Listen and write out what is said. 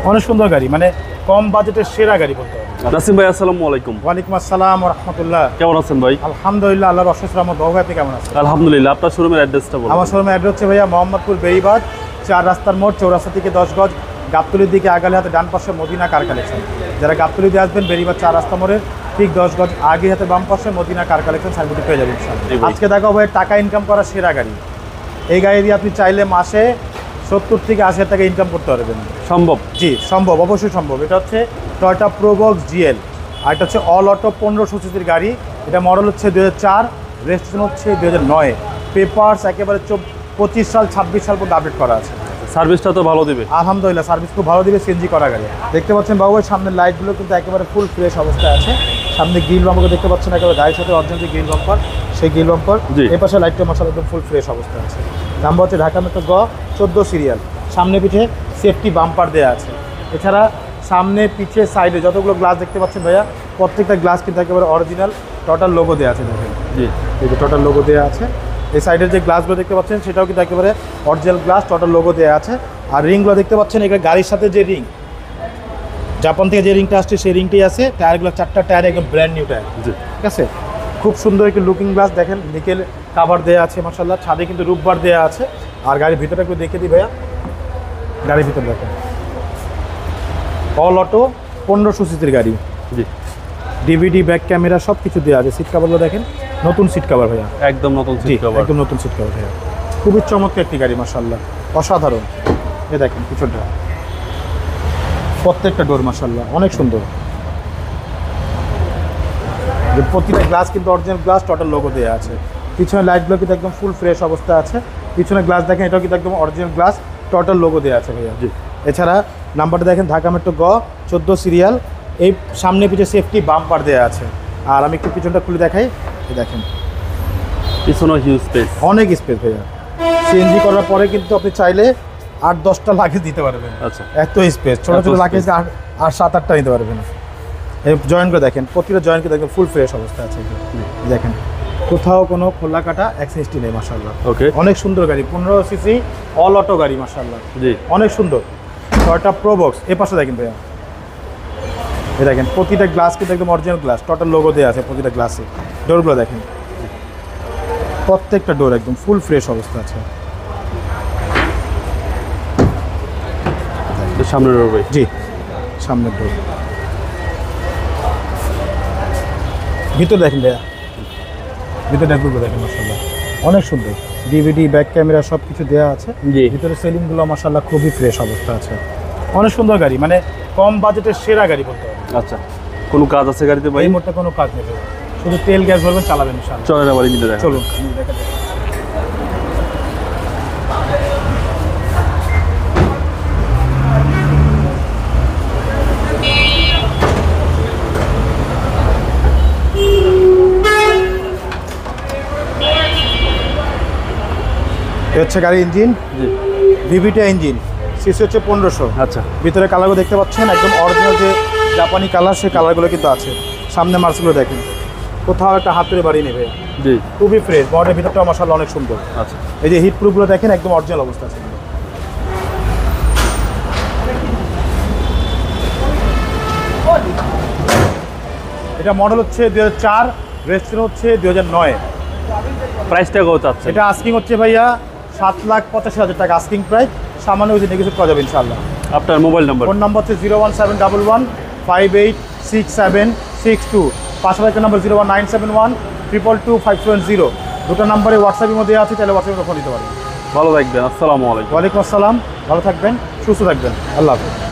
অনেক সুন্দর গাড়ি, মানে কম বাজেটের সেরা গাড়ি বলতে হবে। নাসিম ভাই আসসালামু আলাইকুম। ওয়ালাইকুম আসসালাম ওয়া রাহমাতুল্লাহ। কেমন আছেন ভাই? আলহামদুলিল্লাহ, আল্লাহর অশেষ রহমত। বাবু ভাই আপনি কেমন আছেন? আলহামদুলিল্লাহ। আপনার শোরুমের অ্যাড্রেসটা বলুন। আমার শোরুমের অ্যাড্রেস হচ্ছে ভাইয়া মোহাম্মদপুর বেড়িবাঁধ, 4 রাস্তার মোড়, চৌরাস্তা থেকে 10 গজ, গাবতলির দিকে আগালে হাতে ডান পাশে মদিনা কার কালেকশন। যারা গাবতলি দিয়ে আসবেন বেড়িবাঁধ 4 রাস্তা মোড়ের ঠিক 10 গজ আগে হাতে বাম পাশে মদিনা কার কালেকশন সাইনবোর্ডে পেয়ে যাবেন। আজকে দেখাবো ভাই টাকা ইনকাম করা সেরা গাড়ি। এই গাড়ি দিয়ে আপনি চাইলে মাসে 70 থেকে 80 হাজার টাকা ইনকাম করতে পারবেন। সম্ভব? জি সম্ভব, অবশ্যই সম্ভব। এটা হচ্ছে টয়োটা প্রোবক্স জিএল, আর এটা হচ্ছে অল অটো 1500 সিসির গাড়ি। এটা মডেল হচ্ছে 2004, রেজিস্ট্রেশন হচ্ছে 2009, পেপারস একেবারে 25 সাল 26 সাল পর্যন্ত আপডেট করা আছে। সার্ভিসটা তো ভালো দিবে? আলহামদুলিল্লাহ, সার্ভিস খুব ভালো দিবে, সিএনজি করা গাড়ি। দেখতে পাচ্ছেন বাবু ভাই সামনের লাইটগুলো কিন্তু একেবারে ফুল ফ্রেশ অবস্থায় আছে। সামনে গ্রিল বাম্পার দেখতে পাচ্ছেন, একেবারে গাড়ির সাথে অরিজিনাল যে গ্রিল বাম্পার, সেই গ্রিল বাম্পার। এই পাশে লাইটটা মশলা একদম ফুল ফ্রেশ অবস্থায় আছে। নাম্বার হচ্ছে ঢাকা মেট্রো গ 14 সিরিয়াল। সামনে পিঠে সেফটি বাম্পার দেওয়া আছে। এছাড়া সামনে পিছে সাইডে যতগুলো গ্লাস দেখতে পাচ্ছেন ভাইয়া, প্রত্যেকটা গ্লাস কিন্তু একেবারে অরিজিনাল টোটাল লোগো দেওয়া আছে। দেখেন জি, এই যে টোটাল লোগো দেওয়া আছে। এই সাইডের যে গ্লাসগুলো দেখতে পাচ্ছেন সেটাও কিন্তু একেবারে অরিজিনাল গ্লাস, টোটাল লোগো দেওয়া আছে। আর রিংগুলো দেখতে পাচ্ছেন, এখানে গাড়ির সাথে যে রিং, জাপান থেকে যে রিংটা আসছে সেই রিংটাই আছে। টায়ারগুলো 4টা টায়ার একদম ব্র্যান্ড নিউ টায়ার। জি, ঠিক আছে। খুব সুন্দর একটি লুকিং গ্লাস, দেখেন নিকেল কাভার দেওয়া আছে মাশাআল্লাহ। ছাদে কিন্তু রূপবার দেওয়া আছে। আর গাড়ির ভিতরটা একটু দেখে দিই ভাইয়া, গাড়ির ভিতর দেখেন অল অটো 1500 সিসির গাড়ি। জি, ডিভিডি ব্যাক ক্যামেরা সব কিছু দেওয়া আছে। সিট কাভারগুলো দেখেন, নতুন সিট কাভার ভাইয়া, একদম নতুন জি সিট কভার। একদম নতুন সিট কাভার ভাইয়া। খুবই চমৎকার একটি গাড়ি মাশাআল্লাহ, অসাধারণ। এ দেখেন পিছনটা, প্রত্যেকটা ডোর মাশাআল্লাহ অনেক সুন্দর। যে প্রতিটা গ্লাস কিন্তু অরিজিনাল গ্লাস, টোটাল লোগো দেওয়া আছে। পিছনে লাইটগুলো কিন্তু একদম ফুল ফ্রেশ অবস্থা আছে। পিছনে গ্লাস দেখেন, এটাও কিন্তু একদম অরিজিনাল গ্লাস, টোটাল লোগো দেওয়া আছে ভাইয়া। জি, এছাড়া নাম্বারটা দেখেন ঢাকা মেট্রো গ 14 সিরিয়াল। এই সামনে পিছে সেফটি বাম্পার দেওয়া আছে। আর আমি একটু পিছনটা খুলে দেখাই, এই দেখেন পিছনে হিউজ স্পেস, অনেক স্পেস ভাইয়া। সিএনজি করার পরে কিন্তু আপনি চাইলে 8-10টা লাগেজ দিতে পারবেন। আচ্ছা, এত স্পেস, ছোটো ছোটো লাগেজ আর 7-8টা নিতে পারবেন। এই জয়েন্টগুলো দেখেন, প্রতিটা জয়েন্টকে দেখেন ফুল ফ্রেশ অবস্থা আছে। দেখেন কোথাও কোনো খোলা কাটা অ্যাক্সিডেন্টই নেই মাশাআল্লাহ। ওকে, অনেক সুন্দর গাড়ি, 15 সিসি অল অটো গাড়ি মাশাআল্লাহ। জি, অনেক সুন্দর। Toyota Probox. এ পাশে দেখেন ভাইয়া, এই দেখেন প্রতিটা গ্লাস কিন্তু একদম অরিজিনাল গ্লাস, টোটাল লোগো দেওয়া আছে প্রতিটা গ্লাসে। ডোরগুলো দেখেন, প্রত্যেকটা ডোর একদম ফুল ফ্রেশ অবস্থা আছে। সামনে রবে। জি, সামনের ডোর। ভিতর দেখেন ভাইয়া, ভিতরে ডেকগুলো দেখেন মাশাআল্লাহ অনেক সুন্দর। ডিভিডি ব্যাক ক্যামেরা সব কিছু দেওয়া আছে। জি, ভিতরে সেলিংগুলো মাশাআল্লাহ খুবই ফ্রেশ অবস্থা আছে। অনেক সুন্দর গাড়ি, মানে কম বাজেটের সেরা গাড়ি বলতে হবে। আচ্ছা, কোনো কাজ আছে গাড়িতে ভাই? এই মুহূর্তে কোনো কাজ নেই, শুধু তেল গ্যাস ভরবেন, চালাবেন ইনশাআল্লাহ। চলেন আবার ইঞ্জিনে দেখা। চলুন হচ্ছে গাড়ির ইঞ্জিন। জি, ভিভিটা ইঞ্জিন, সিসি হচ্ছে 1500। আচ্ছা, ভিতরে কালারগুলো দেখতে পাচ্ছেন একদম অরিজিনাল যে জাপানি কালার, সেই কালারগুলো কিন্তু আছে। সামনে মার্সগুলো দেখেন, কোথাও একটা হাত ধরে বাড়ি নেবে। জি, খুবই ফ্রেশ। বডির ভিতরটা মাশাআল্লাহ অনেক সুন্দর। আচ্ছা, এই যে হিট প্রুফগুলো দেখেন একদম অরিজিনাল অবস্থা আছে। এটা মডেল হচ্ছে 2004, রেজিস্ট্রেশন হচ্ছে 2009। প্রাইসটা কত আছে? এটা আস্কিং হচ্ছে ভাইয়া 7,85,000 টাকা আস্কিং প্রাইস। সামান্য ওই যে নেগোশিয়েট করা যাবে ইনশাআল্লাহ। আপনার মোবাইল নাম্বার? ফোন নাম্বার হচ্ছে 01711586762। পাশাপাশি নাম্বার 01971222570। দুটো নাম্বারে হোয়াটসঅ্যাপের মধ্যে আছে, তাহলে হোয়াটসঅ্যাপে ফোন দিতে পারেন। ভালো থাকবেন। আসসালামু আলাইকুম। ওয়ালাইকুম আসসালাম, ভালো থাকবেন, সুস্থ থাকবেন, আল্লাহ হাফেজ।